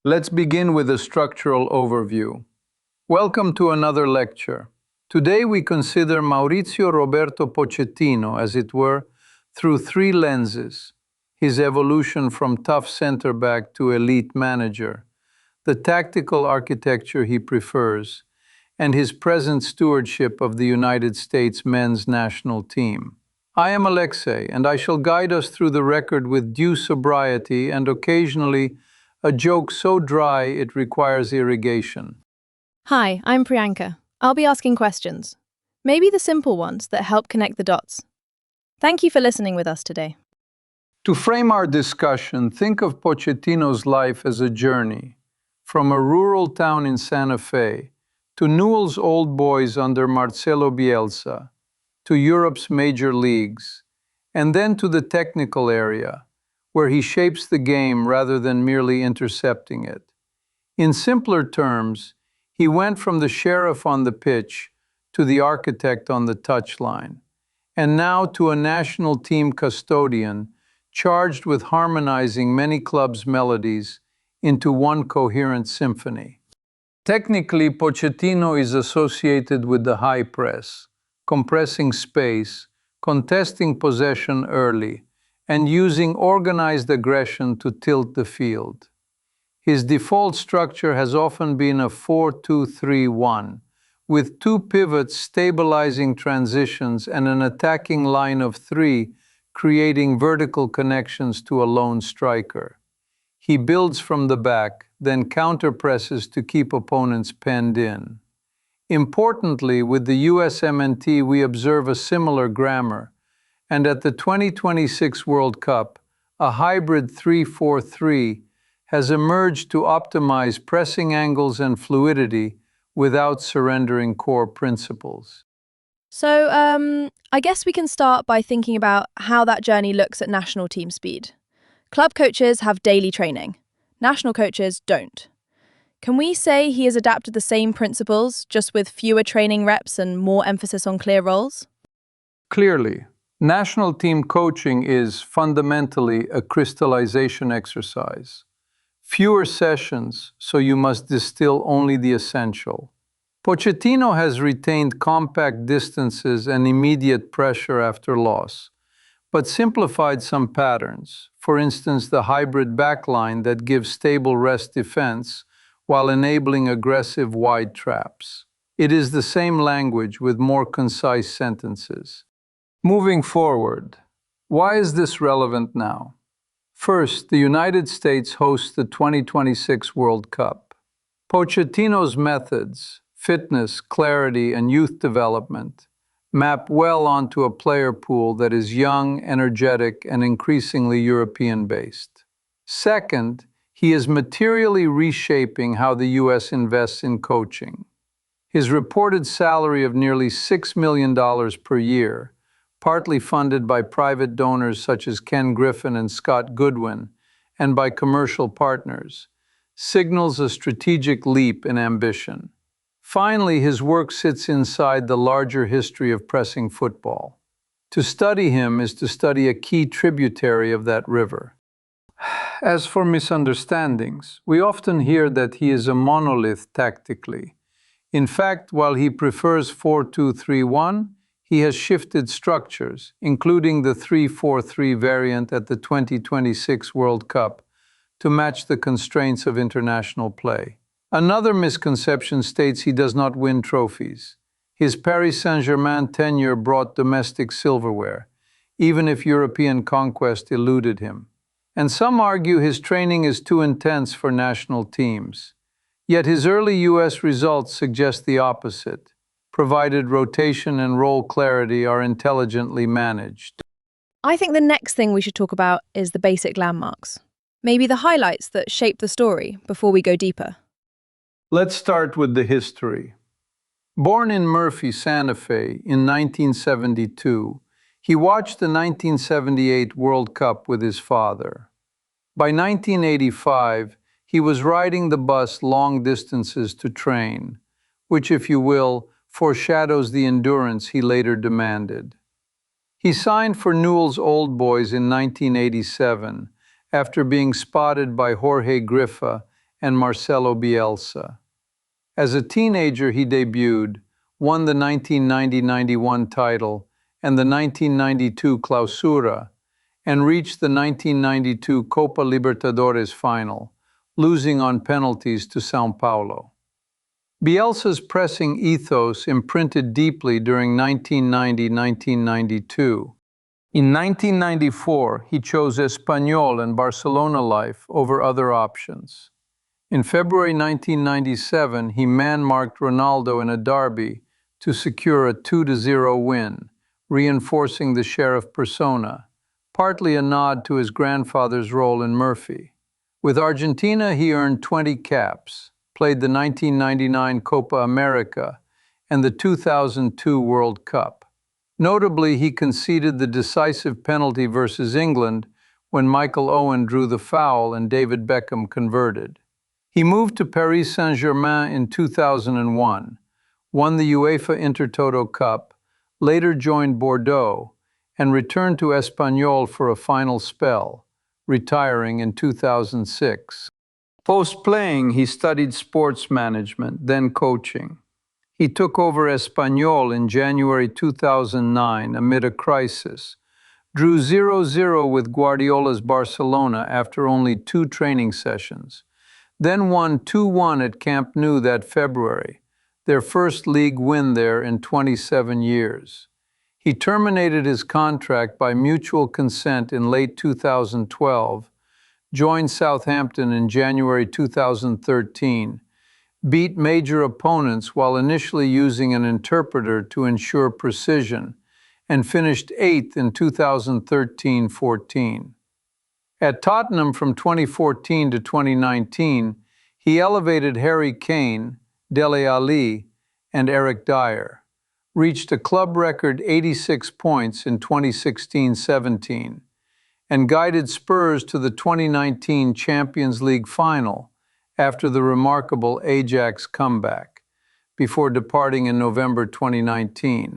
Let's begin with a structural overview. Welcome to another lecture. Today we consider Maurizio Roberto Pochettino, as it were, through three lenses: his evolution from tough center back to elite manager, the tactical architecture he prefers, and his present stewardship of the United States men's national team. I am Alexei, and I shall guide us through the record with due sobriety and occasionally a joke so dry it requires irrigation. Hi, I'm Priyanka. I'll be asking questions. Maybe the simple ones that help connect the dots. Thank you for listening with us today. To frame our discussion, think of Pochettino's life as a journey, from a rural town in Santa Fe, to Newell's Old Boys under Marcelo Bielsa, to Europe's major leagues, and then to the technical area, where he shapes the game rather than merely intercepting it. In simpler terms, he went from the sheriff on the pitch to the architect on the touchline, and now to a national team custodian charged with harmonizing many clubs' melodies into one coherent symphony. Technically, Pochettino is associated with the high press, compressing space, contesting possession early, and using organized aggression to tilt the field. His default structure has often been a 4-2-3-1, with two pivots stabilizing transitions and an attacking line of three creating vertical connections to a lone striker. He builds from the back, then counterpresses to keep opponents penned in. Importantly, with the USMNT we observe a similar grammar, and at the 2026 World Cup, a hybrid 3-4-3 has emerged to optimize pressing angles and fluidity without surrendering core principles. So, I guess we can start by thinking about how that journey looks at national team speed. Club coaches have daily training. National coaches don't. Can we say he has adapted the same principles, just with fewer training reps and more emphasis on clear roles? Clearly, national team coaching is fundamentally a crystallization exercise. Fewer sessions, so you must distill only the essential. Pochettino has retained compact distances and immediate pressure after loss, but simplified some patterns, for instance the hybrid backline that gives stable rest defense while enabling aggressive wide traps. It is the same language with more concise sentences. Moving forward, why is this relevant now? First, the United States hosts the 2026 World Cup. Pochettino's methods, fitness, clarity, and youth development map well onto a player pool that is young, energetic, and increasingly European-based. Second, he is materially reshaping how the U.S. invests in coaching. His reported salary of nearly $6 million per year, partly funded by private donors such as Ken Griffin and Scott Goodwin, and by commercial partners, signals a strategic leap in ambition. Finally, his work sits inside the larger history of pressing football. To study him is to study a key tributary of that river. As for misunderstandings, we often hear that he is a monolith tactically. In fact, while he prefers 4-2-3-1, he has shifted structures, including the 3-4-3 variant at the 2026 World Cup, to match the constraints of international play. Another misconception states he does not win trophies. His Paris Saint-Germain tenure brought domestic silverware, even if European conquest eluded him. And some argue his training is too intense for national teams. Yet his early U.S. results suggest the opposite, provided rotation and role clarity are intelligently managed. I think the next thing we should talk about is the basic landmarks. Maybe the highlights that shape the story before we go deeper. Let's start with the history. Born in Murphy, Santa Fe in 1972, he watched the 1978 World Cup with his father. By 1985, he was riding the bus long distances to train, which, if you will, foreshadows the endurance he later demanded. He signed for Newell's Old Boys in 1987 after being spotted by Jorge Griffa and Marcelo Bielsa. As a teenager, he debuted, won the 1990-91 title and the 1992 Clausura, and reached the 1992 Copa Libertadores final, losing on penalties to São Paulo. Bielsa's pressing ethos imprinted deeply during 1990-1992. In 1994, he chose Espanyol and Barcelona life over other options. In February 1997, he man-marked Ronaldo in a derby to secure a 2-0 win, reinforcing the sheriff persona, partly a nod to his grandfather's role in Murphy. With Argentina, he earned 20 caps, played the 1999 Copa America and the 2002 World Cup. Notably, he conceded the decisive penalty versus England when Michael Owen drew the foul and David Beckham converted. He moved to Paris Saint-Germain in 2001, won the UEFA Intertoto Cup, later joined Bordeaux, and returned to Espanyol for a final spell, retiring in 2006. Post-playing, he studied sports management, then coaching. He took over Espanyol in January 2009 amid a crisis, drew 0-0 with Guardiola's Barcelona after only 2 training sessions, then won 2-1 at Camp Nou that February, their first league win there in 27 years. He terminated his contract by mutual consent in late 2012, joined Southampton in January 2013, beat major opponents while initially using an interpreter to ensure precision, and finished 8th in 2013-14. At Tottenham from 2014 to 2019, he elevated Harry Kane, Dele Alli, and Eric Dyer, reached a club record 86 points in 2016-17, and guided Spurs to the 2019 Champions League final after the remarkable Ajax comeback, before departing in November 2019.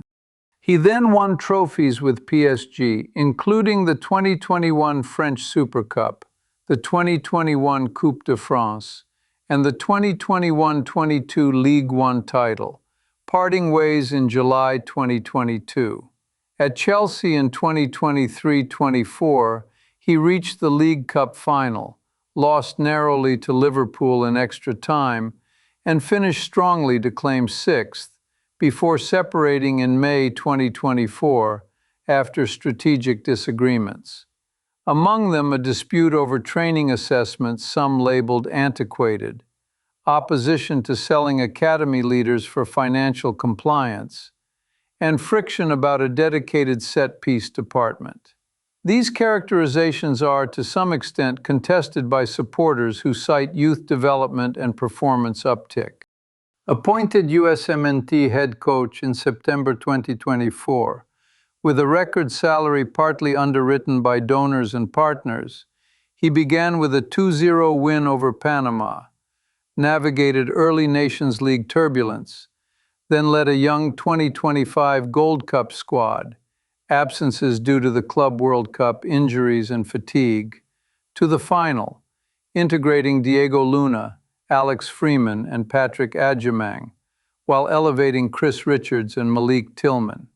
He then won trophies with PSG, including the 2021 French Super Cup, the 2021 Coupe de France, and the 2021-22 Ligue 1 title, parting ways in July 2022. At Chelsea in 2023-24, he reached the League Cup final, lost narrowly to Liverpool in extra time, and finished strongly to claim 6th, before separating in May 2024 after strategic disagreements. Among them, a dispute over training assessments some labeled antiquated, opposition to selling academy leaders for financial compliance, and friction about a dedicated set-piece department. These characterizations are, to some extent, contested by supporters who cite youth development and performance uptick. Appointed USMNT head coach in September 2024, with a record salary partly underwritten by donors and partners, he began with a 2-0 win over Panama, navigated early Nations League turbulence, then led a young 2025 Gold Cup squad, absences due to the Club World Cup injuries and fatigue, to the final, integrating Diego Luna, Alex Freeman, and Patrick Adjemang, while elevating Chris Richards and Malik Tillman.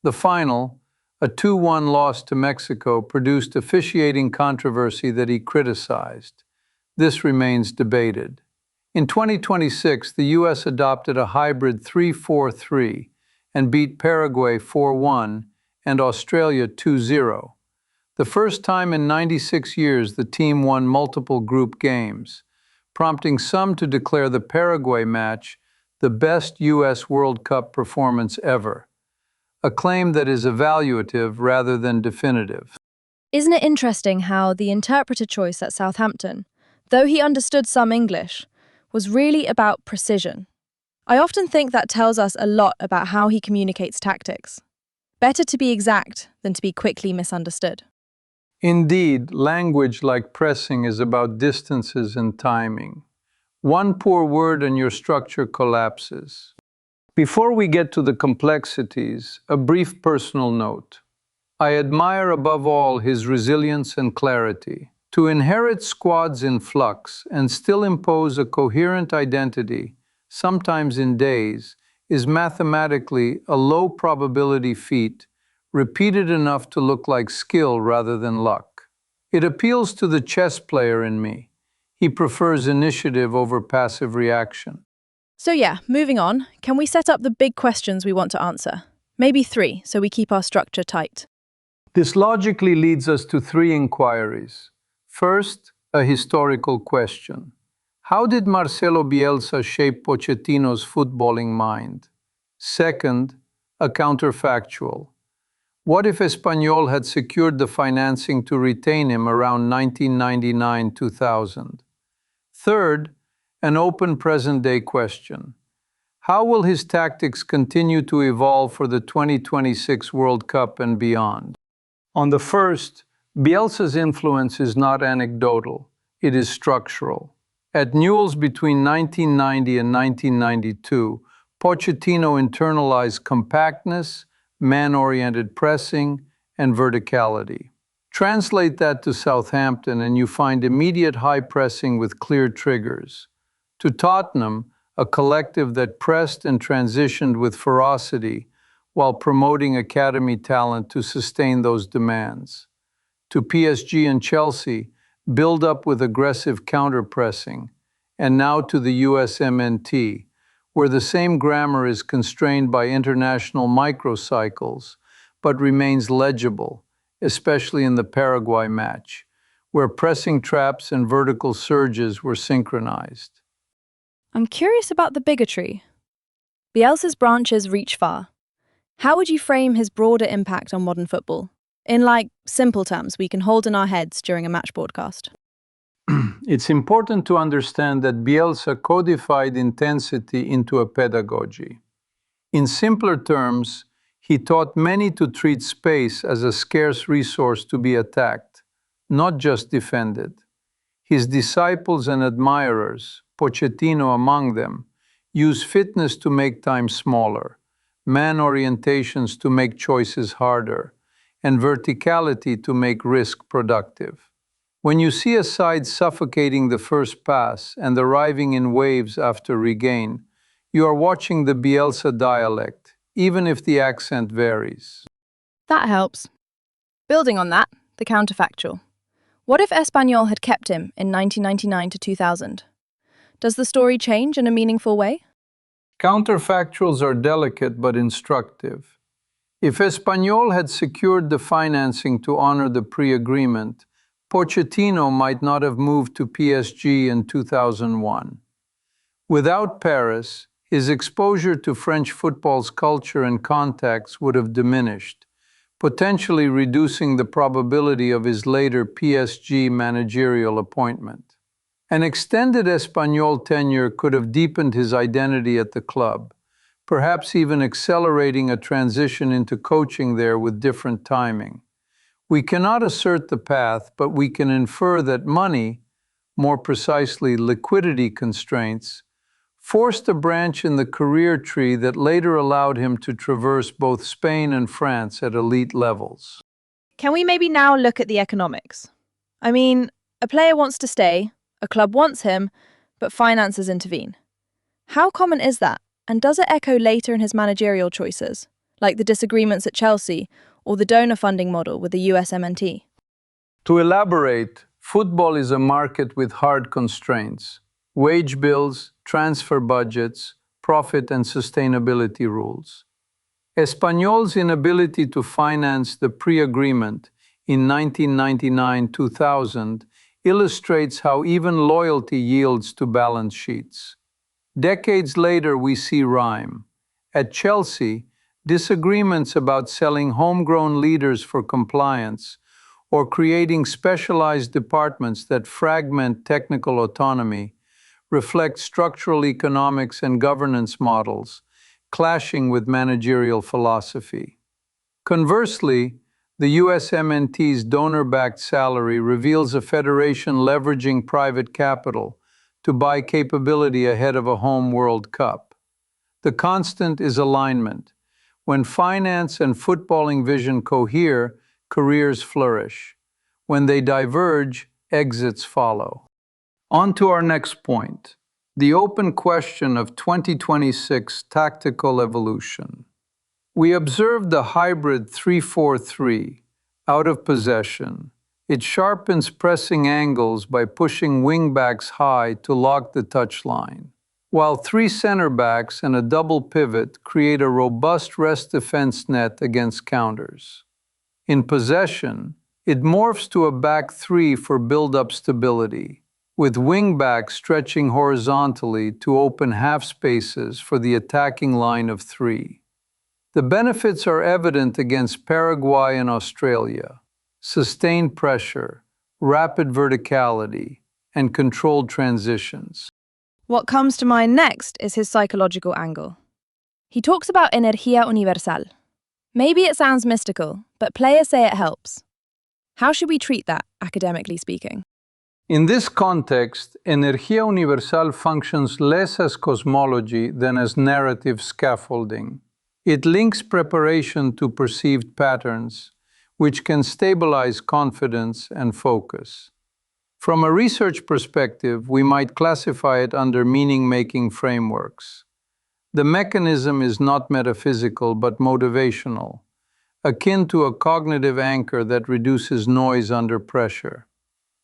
The final, a 2-1 loss to Mexico, produced officiating controversy that he criticized. This remains debated. In 2026, the U.S. adopted a hybrid 3-4-3 and beat Paraguay 4-1 and Australia 2-0. The first time in 96 years the team won multiple group games, prompting some to declare the Paraguay match the best U.S. World Cup performance ever, a claim that is evaluative rather than definitive. Isn't it interesting how the interpreter choice at Southampton, though he understood some English, was really about precision? I often think that tells us a lot about how he communicates tactics. Better to be exact than to be quickly misunderstood. Indeed, language like pressing is about distances and timing. One poor word and your structure collapses. Before we get to the complexities, a brief personal note. I admire above all his resilience and clarity. To inherit squads in flux and still impose a coherent identity, sometimes in days, is mathematically a low probability feat, repeated enough to look like skill rather than luck. It appeals to the chess player in me. He prefers initiative over passive reaction. So yeah, moving on, can we set up the big questions we want to answer? Maybe 3, so we keep our structure tight. This logically leads us to 3 inquiries. First, a historical question. How did Marcelo Bielsa shape Pochettino's footballing mind? Second, a counterfactual. What if Espanyol had secured the financing to retain him around 1999-2000? Third, an open present-day question. How will his tactics continue to evolve for the 2026 World Cup and beyond? On the first, Bielsa's influence is not anecdotal, it is structural. At Newell's between 1990 and 1992, Pochettino internalized compactness, man-oriented pressing, and verticality. Translate that to Southampton and you find immediate high pressing with clear triggers. To Tottenham, a collective that pressed and transitioned with ferocity while promoting academy talent to sustain those demands. To PSG and Chelsea, build up with aggressive counter-pressing. And now to the USMNT, where the same grammar is constrained by international microcycles, but remains legible, especially in the Paraguay match, where pressing traps and vertical surges were synchronized. I'm curious about the bigotry. Bielsa's branches reach far. How would you frame his broader impact on modern football? In simple terms we can hold in our heads during a match broadcast. It's important to understand that Bielsa codified intensity into a pedagogy. In simpler terms, he taught many to treat space as a scarce resource to be attacked, not just defended. His disciples and admirers, Pochettino among them, use fitness to make time smaller, man orientations to make choices harder, and verticality to make risk productive. When you see a side suffocating the first pass and arriving in waves after regain, you are watching the Bielsa dialect, even if the accent varies. That helps. Building on that, the counterfactual. What if Espanyol had kept him in 1999 to 2000? Does the story change in a meaningful way? Counterfactuals are delicate but instructive. If Espanyol had secured the financing to honor the pre-agreement, Pochettino might not have moved to PSG in 2001. Without Paris, his exposure to French football's culture and context would have diminished, potentially reducing the probability of his later PSG managerial appointment. An extended Espanyol tenure could have deepened his identity at the club, perhaps even accelerating a transition into coaching there with different timing. We cannot assert the path, but we can infer that money, more precisely liquidity constraints, forced a branch in the career tree that later allowed him to traverse both Spain and France at elite levels. Can we maybe now look at the economics? I mean, a player wants to stay, a club wants him, but finances intervene. How common is that? And does it echo later in his managerial choices, like the disagreements at Chelsea or the donor funding model with the USMNT? To elaborate, football is a market with hard constraints: wage bills, transfer budgets, profit and sustainability rules. Espanyol's inability to finance the pre-agreement in 1999-2000 illustrates how even loyalty yields to balance sheets. Decades later, we see rhyme. At Chelsea, disagreements about selling homegrown leaders for compliance or creating specialized departments that fragment technical autonomy reflect structural economics and governance models clashing with managerial philosophy. Conversely, the USMNT's donor-backed salary reveals a federation leveraging private capital to buy capability ahead of a home World Cup. The constant is alignment. When finance and footballing vision cohere, careers flourish. When they diverge, exits follow. On to our next point, the open question of 2026 tactical evolution. We observed the hybrid 3-4-3, out of possession. It sharpens pressing angles by pushing wingbacks high to lock the touchline, while three center backs and a double pivot create a robust rest defense net against counters. In possession, it morphs to a back three for build-up stability, with wingbacks stretching horizontally to open half spaces for the attacking line of three. The benefits are evident against Paraguay and Australia: sustained pressure, rapid verticality, and controlled transitions. What comes to mind next is his psychological angle. He talks about energía universal. Maybe it sounds mystical, but players say it helps. How should we treat that, academically speaking? In this context, energía universal functions less as cosmology than as narrative scaffolding. It links preparation to perceived patterns, which can stabilize confidence and focus. From a research perspective, we might classify it under meaning-making frameworks. The mechanism is not metaphysical but motivational, akin to a cognitive anchor that reduces noise under pressure.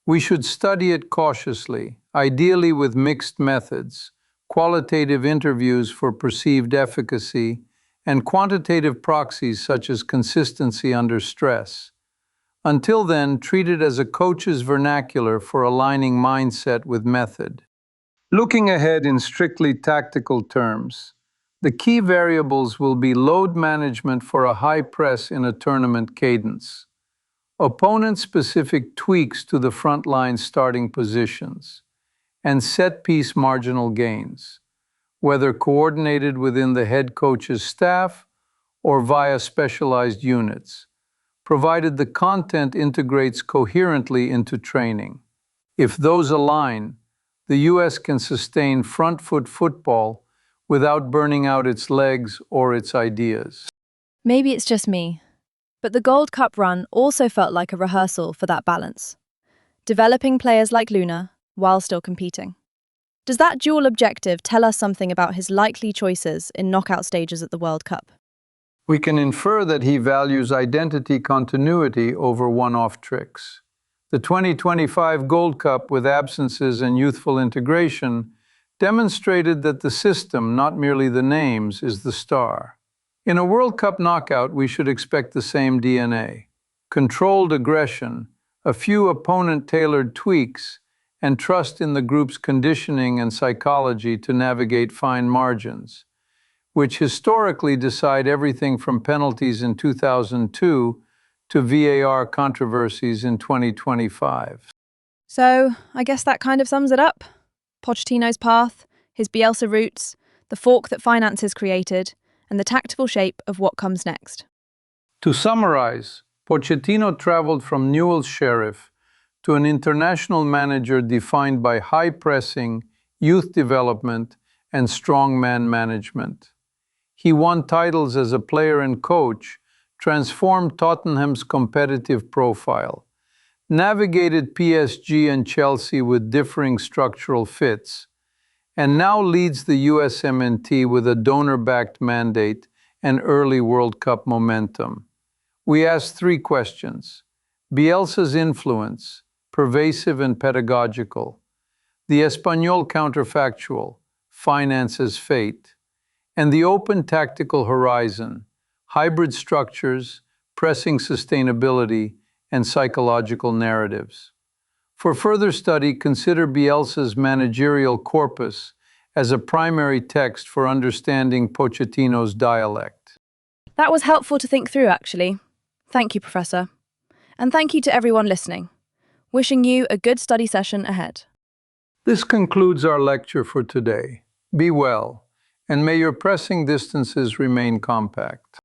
We should study it cautiously, ideally with mixed methods, qualitative interviews for perceived efficacy, and quantitative proxies such as consistency under stress. Until then, treat it as a coach's vernacular for aligning mindset with method. Looking ahead in strictly tactical terms, the key variables will be load management for a high press in a tournament cadence, opponent-specific tweaks to the frontline starting positions, and set-piece marginal gains, whether coordinated within the head coach's staff or via specialized units, provided the content integrates coherently into training. If those align, the US can sustain front-foot football without burning out its legs or its ideas. Maybe it's just me, but the Gold Cup run also felt like a rehearsal for that balance, developing players like Luna while still competing. Does that dual objective tell us something about his likely choices in knockout stages at the World Cup? We can infer that he values identity continuity over one-off tricks. The 2025 Gold Cup, with absences and youthful integration, demonstrated that the system, not merely the names, is the star. In a World Cup knockout, we should expect the same DNA: controlled aggression, a few opponent-tailored tweaks, and trust in the group's conditioning and psychology to navigate fine margins, which historically decide everything from penalties in 2002 to VAR controversies in 2025. So, I guess that kind of sums it up. Pochettino's path, his Bielsa roots, the fork that finances created, and the tactical shape of what comes next. To summarize, Pochettino traveled from Newell's Sheriff to an international manager defined by high pressing, youth development, and strong man management. He won titles as a player and coach, transformed Tottenham's competitive profile, navigated PSG and Chelsea with differing structural fits, and now leads the USMNT with a donor-backed mandate and early World Cup momentum. We asked three questions: Bielsa's influence, pervasive and pedagogical; the Espanyol counterfactual, finances fate; and the open tactical horizon, hybrid structures, pressing sustainability, and psychological narratives. For further study, consider Bielsa's managerial corpus as a primary text for understanding Pochettino's dialect. That was helpful to think through, actually. Thank you, Professor. And thank you to everyone listening. Wishing you a good study session ahead. This concludes our lecture for today. Be well, and may your pressing distances remain compact.